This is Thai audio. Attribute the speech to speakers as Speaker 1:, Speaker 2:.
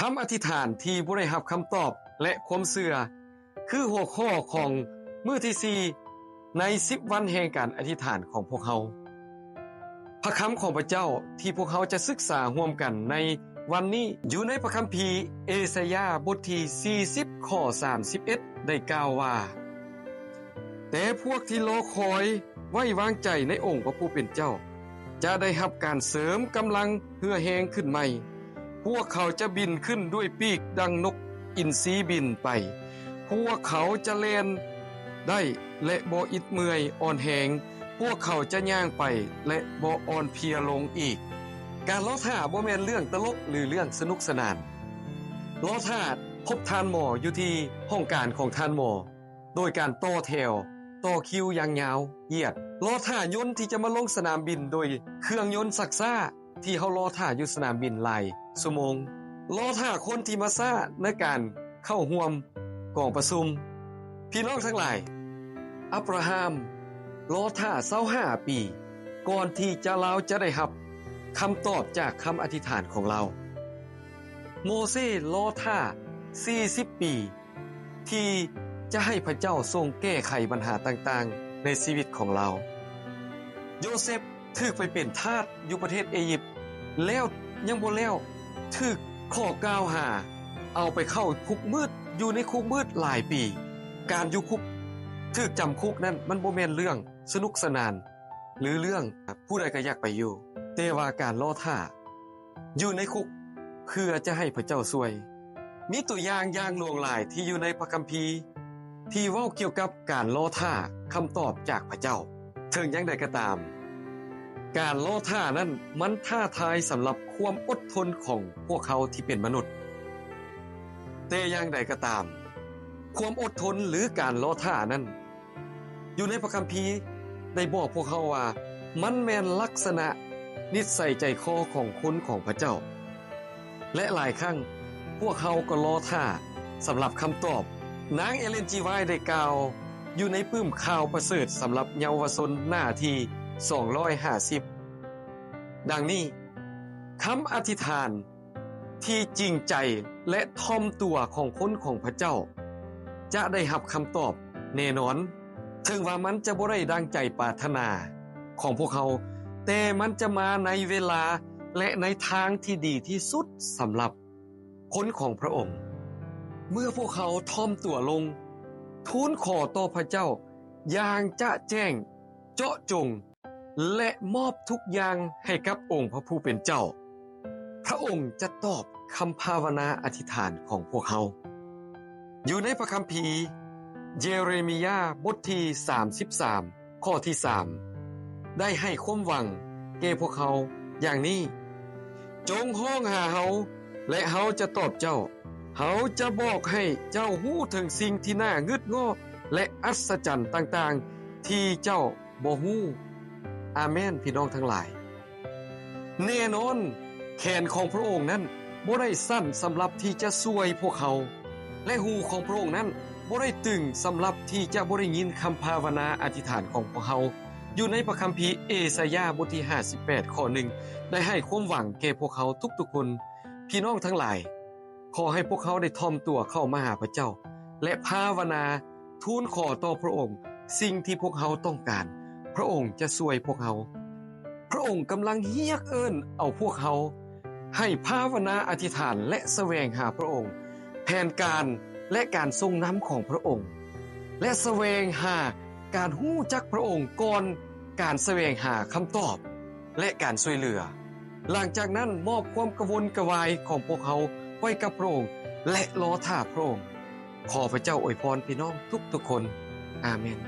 Speaker 1: คำอธิษฐานที่บ่ได้รับคำตอบและความเชื่อคือหัวข้อของมื้อที่4ใน10วันแห่งการอธิษฐานของพวกเราพระคำของพระเจ้าที่พวกเขาจะศึกษาร่วมกันในวันนี้อยู่ในพระคัมภีร์เอสายาห์บทที่40ข้อ31ได้กล่าวว่าแต่พวกที่รอคอยไว้วางใจในองค์พระผู้เป็นเจ้าจะได้รับการเสริมกำลังเพื่อแหงขึ้นใหม่พวกเขาจะบินขึ้นด้วยปีกดังนกอินทรีบินไปพวกเขาจะเล่นได้และบ่อิดเมื่อยอ่อนแหงพวกเขาจะย่างไปและบ่อ่อนเพลียลงอีกการรอท่าบ่แม่นเรื่องตลกหรือเรื่องสนุกสนานรอท่าพบทานหมออยู่ที่ห้องการของทานหมอโดยการต่อแถวต่อคิวอย่างยาวเหยียดรอท่ายนต์ที่จะมาลงสนามบินโดยเครื่องยนต์ซักซ่าที่เฮารอท่าอยู่สนามบินหลายชั่วโมงรอท่าคนที่มาซ่าในการเข้าร่วมกองประชุมพี่น้องทั้งหลายอับราฮัมรอท่า25ปีก่อนที่เราจะได้รับคำตอบจากคำอธิษฐานของเราโมเสสรอท่า40ปีที่จะให้พระเจ้าทรงแก้ไขปัญหาต่างๆในชีวิตของเราโยเซฟถูกไปเป็นทาสอยู่ประเทศอียิปต์แล้วยังบ่แล้วถูกข้อกล่าวหาเอาไปเข้าคุกมืดอยู่ในคุกมืดหลายปีการอยู่คุกถูกจำคุกนั้นมันบ่แม่นเรื่องสนุกสนานหรือเรื่องผู้ใดก็อยากไปอยู่แต่ว่าการรอท่าอยู่ในคุกเพื่อจะให้พระเจ้าช่วยมีตัวอย่างหลวงหลายที่อยู่ในพระคัมภีร์ที่เว้าเกี่ยวกับการรอท่าคำตอบจากพระเจ้าถึงอย่างใดก็ตามการรอท่านั้นมันท้าทายสำหรับความอดทนของพวกเขาที่เป็นมนุษย์แต่อย่างใดก็ตามความอดทนหรือการรอท่านั้นอยู่ในพระคัมภีร์ได้บอกพวกเขาว่ามันแม่นลักษณะนิสัยใจคอของคนของพระเจ้าและหลายครั้งพวกเขาก็รอท่าสำหรับคำตอบนางเอเลนจีไวได้กล่าวอยู่ในปื้มข่าวประเสริฐสำหรับเยาวชนหน้าที่250ดังนี้คำอธิษฐานที่จริงใจและท่อมตัวของคนของพระเจ้าจะได้รับคำตอบแน่นอนถึงว่ามันจะบ่ได้ดังใจปรารถนาของพวกเขาแต่มันจะมาในเวลาและในทางที่ดีที่สุดสำหรับคนของพระองค์เมื่อพวกเขาท่อมตัวลงทูลขอต่อพระเจ้าอย่างจะแจ้งเจาะจงและมอบทุกอย่างให้กับองค์พระผู้เป็นเจ้าพระองค์จะตอบคำภาวนาอธิษฐานของพวกเขาอยู่ในพระคัมภีร์เยเรมียาบทที่33ข้อที่3ได้ให้ความหวังแก่พวกเขาอย่างนี้จงห้องหาเฮาและเฮาจะตอบเจ้าเฮาจะบอกให้เจ้าฮู้ถึงสิ่งที่น่างึดง้อและอัศจรรย์ต่างๆที่เจ้าบ่ฮู้อาเมนพี่น้องทั้งหลายแน่นอนแขนของพระองค์นั้นบ่ได้สั้นสำหรับที่จะช่วยพวกเขาและหูของพระองค์นั้นบ่ได้ตึงสำหรับที่จะบ่ได้ยินคำภาวนาอธิษฐานของพวกเขาอยู่ในพระคัมภีร์เอสายาห์บทที่58ข้อ1ได้ให้ความหวังแก่พวกเขาทุกๆคนพี่น้องทั้งหลายขอให้พวกเขาได้ถ่อมตัวเข้ามาหาพระเจ้าและภาวนาทูลขอต่อพระองค์สิ่งที่พวกเขาต้องการพระองค์จะช่วยพวกเขาพระองค์กำลังเรียกเอิ้นเอาพวกเขาให้ภาวนาอธิษฐานและแสวงหาพระองค์แผนการและการทรงนำของพระองค์และแสวงหาการฮู้จักพระองค์ก่อนการแสวงหาคำตอบและการช่วยเหลือหลังจากนั้นมอบความกระวนกระวายของพวกเขาไว้กับพระองค์และรอท่าพระองค์ขอพระเจ้าอวยพรพี่น้องทุกๆคนอาเมน